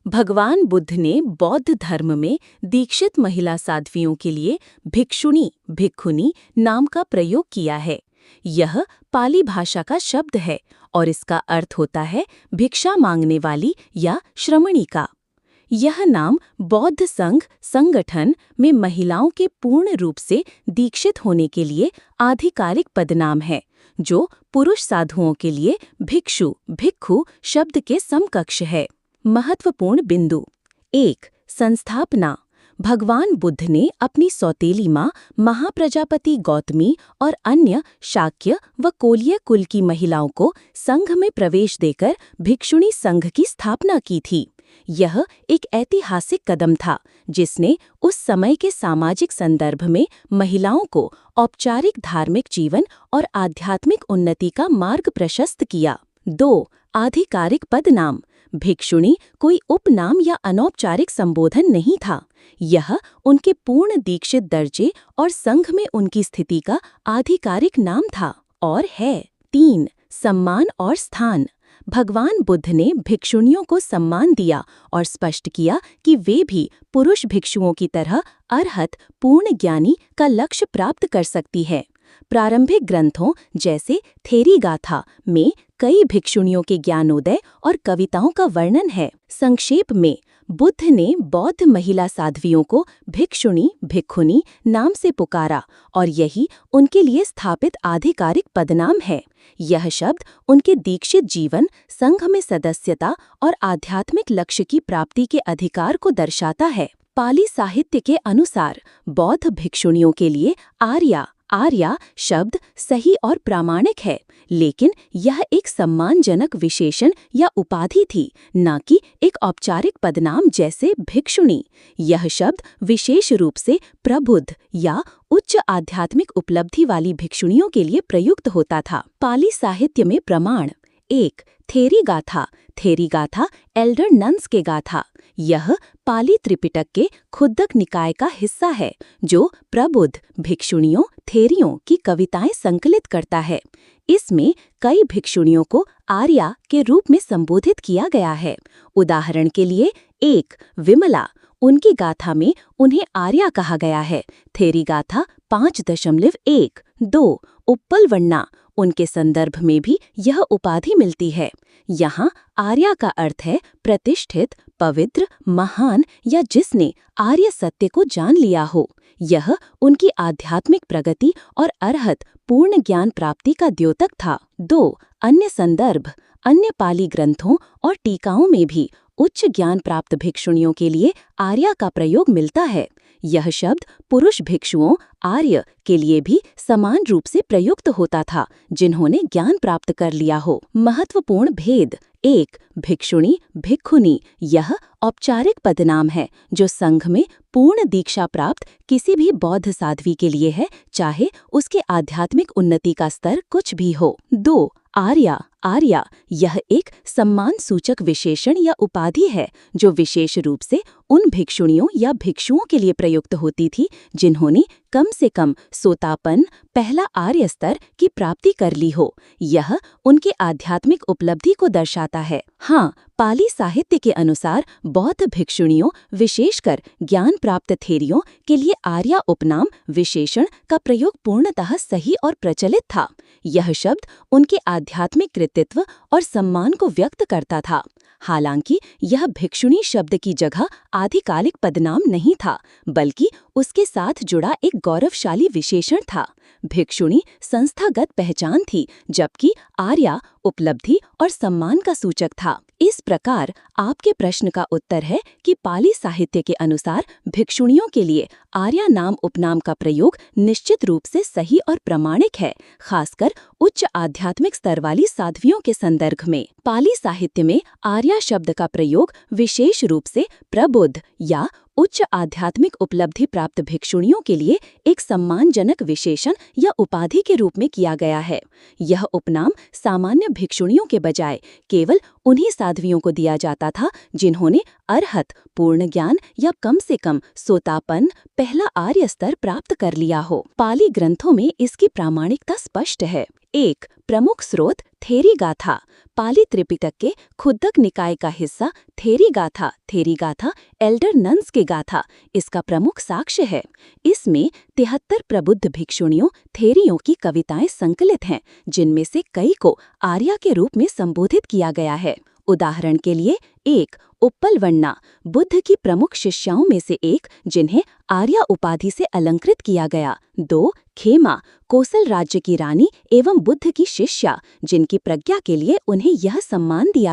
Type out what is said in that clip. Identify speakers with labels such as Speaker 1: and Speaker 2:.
Speaker 1: भगवान बुद्ध ने बौद्ध धर्म में दीक्षित महिला साध्वियों के लिए भिक्षुणी भिक्खुनी नाम का प्रयोग किया है। यह पाली भाषा का शब्द है और इसका अर्थ होता है भिक्षा मांगने वाली या श्रमणिका। यह नाम बौद्ध संघ संगठन में महिलाओं के पूर्ण रूप से दीक्षित होने के लिए आधिकारिक पदनाम है, जो पुरुष साधुओं के लिए भिक्षु भिक्खु शब्द के समकक्ष है। महत्वपूर्ण बिंदु 1. संस्थापना। भगवान बुद्ध ने अपनी सौतेली माँ महाप्रजापति गौतमी और अन्य शाक्य व कोलीय कुल की महिलाओं को संघ में प्रवेश देकर भिक्षुणी संघ की स्थापना की थी। यह एक ऐतिहासिक कदम था जिसने उस समय के सामाजिक संदर्भ में महिलाओं को औपचारिक धार्मिक जीवन और आध्यात्मिक उन्नति का मार्ग प्रशस्त किया। 2. आधिकारिक पदनाम। भिक्षुणी कोई उपनाम या अनौपचारिक संबोधन नहीं था। यह उनके पूर्ण दीक्षित दर्जे और संघ में उनकी स्थिति का आधिकारिक नाम था और है। 3. सम्मान और स्थान। भगवान बुद्ध ने भिक्षुणियों को सम्मान दिया और स्पष्ट किया कि वे भी पुरुष भिक्षुओं की तरह अरहत पूर्ण ज्ञानी का लक्ष्य प्राप्त कर सकती है। प्रारंभिक ग्रंथों जैसे थेरीगाथा में कई भिक्षुणियों के ज्ञानोदय और कविताओं का वर्णन है। संक्षेप में, बुद्ध ने बौद्ध महिला साध्वियों को भिक्षुणी भिक्खुनी नाम से पुकारा और यही उनके लिए स्थापित आधिकारिक पदनाम है। यह शब्द उनके दीक्षित जीवन, संघ में सदस्यता और आध्यात्मिक लक्ष्य की प्राप्ति के अधिकार को दर्शाता है। पाली साहित्य के अनुसार बौद्ध भिक्षुणियों के लिए आर्या शब्द सही और प्रामाणिक है, लेकिन यह एक सम्मानजनक विशेषण या उपाधि थी, न कि एक औपचारिक पदनाम जैसे भिक्षुणी। यह शब्द विशेष रूप से प्रबुद्ध या उच्च आध्यात्मिक उपलब्धि वाली भिक्षुणियों के लिए प्रयुक्त होता था। पाली साहित्य में प्रमाण। 1. थेरीगाथा एल्डर नन्स के गाथा। यह पाली त्रिपिटक के खुद्दक निकाय का हिस्सा है, जो प्रबुद्ध भिक्षुणियों थेरियों की कविताएं संकलित करता है। इसमें कई भिक्षुणियों को आर्या के रूप में संबोधित किया गया है। उदाहरण के लिए 1. विमला, उनकी गाथा में उन्हें आर्या कहा गया है। थेरीगाथा 5.1। 2. उप्पलवन्ना, उनके संदर्भ में भी यह उपाधि मिलती है। यहाँ आर्या का अर्थ है प्रतिष्ठित, पवित्र, महान या जिसने आर्य सत्य को जान लिया हो। यह उनकी आध्यात्मिक प्रगति और अरहत पूर्ण ज्ञान प्राप्ति का द्योतक था। 2. अन्य संदर्भ। अन्य पाली ग्रंथों और टीकाओं में भी उच्च ज्ञान प्राप्त भिक्षुणियों के लिए आर्या का प्रयोग मिलता है। यह शब्द पुरुष भिक्षुओं आर्य के लिए भी समान रूप से प्रयुक्त होता था, जिन्होंने ज्ञान प्राप्त कर लिया हो। महत्वपूर्ण भेद। 1. भिक्षुणी भिक्खुनी, यह औपचारिक पदनाम है जो संघ में पूर्ण दीक्षा प्राप्त किसी भी बौद्ध साध्वी के लिए है, चाहे उसके आध्यात्मिक उन्नति का स्तर कुछ भी हो। 2. आर्या, यह एक सम्मान सूचक विशेषण या उपाधि है जो विशेष रूप से उन भिक्षुणियों या भिक्षुओं के लिए प्रयुक्त होती थी जिन्होंने कम से कम सोतापन पहला आर्य स्तर की प्राप्ति कर ली हो। यह उनके आध्यात्मिक उपलब्धि को दर्शाता है। हाँ, पाली साहित्य के अनुसार बौद्ध भिक्षुणियों विशेषकर ज्ञान प्राप्त थेरियों के लिए आर्या उपनाम विशेषण का प्रयोग पूर्णतः सही और प्रचलित था। यह शब्द उनके आध्यात्मिक कृतित्व और सम्मान को व्यक्त करता था। हालांकि यह भिक्षुणी शब्द की जगह आधिकारिक पदनाम नहीं था, बल्कि उसके साथ जुड़ा एक गौरवशाली विशेषण था। भिक्षुणी संस्थागत पहचान थी, जबकि आर्या उपलब्धि और सम्मान का सूचक था। इस प्रकार आपके प्रश्न का उत्तर है कि पाली साहित्य के अनुसार भिक्षुणियों के लिए आर्या नाम उपनाम का प्रयोग निश्चित रूप से सही और प्रामाणिक है, खासकर उच्च आध्यात्मिक स्तर वाली साध्वियों के संदर्भ में। पाली साहित्य में आर्या शब्द का प्रयोग विशेष रूप से प्रबुद्ध या उच्च आध्यात्मिक उपलब्धि प्राप्त भिक्षुणियों के लिए एक सम्मानजनक विशेषण या उपाधि के रूप में किया गया है। यह उपनाम सामान्य भिक्षुणियों के बजाय केवल उन्हीं साध्वियों को दिया जाता था जिन्होंने अरहत पूर्ण ज्ञान या कम से कम सोतापन पहला आर्य स्तर प्राप्त कर लिया हो। पाली ग्रंथों में इसकी प्रामाणिकता स्पष्ट है। 1. प्रमुख स्रोत थेरी गाथा पाली त्रिपिटक के खुद्दक निकाय का हिस्सा थेरी गाथा एल्डर नन्स के गाथा इसका प्रमुख साक्ष्य है। इसमें 73 प्रबुद्ध भिक्षुणियों थेरियों की कविताएं संकलित हैं, जिनमें से कई को आर्या के रूप में संबोधित किया गया है। उदाहरण के लिए 1 उप्पलवन्ना बुद्ध की प्रमुख शिष्याओं में से एक, जिन्हें आर्या उपाधि से अलंकृत किया गया। 2 खेमा कोसल राज्य की रानी एवं बुद्ध की शिष्या, जिनकी प्रज्ञा के लिए उन्हें यह सम्मान दिया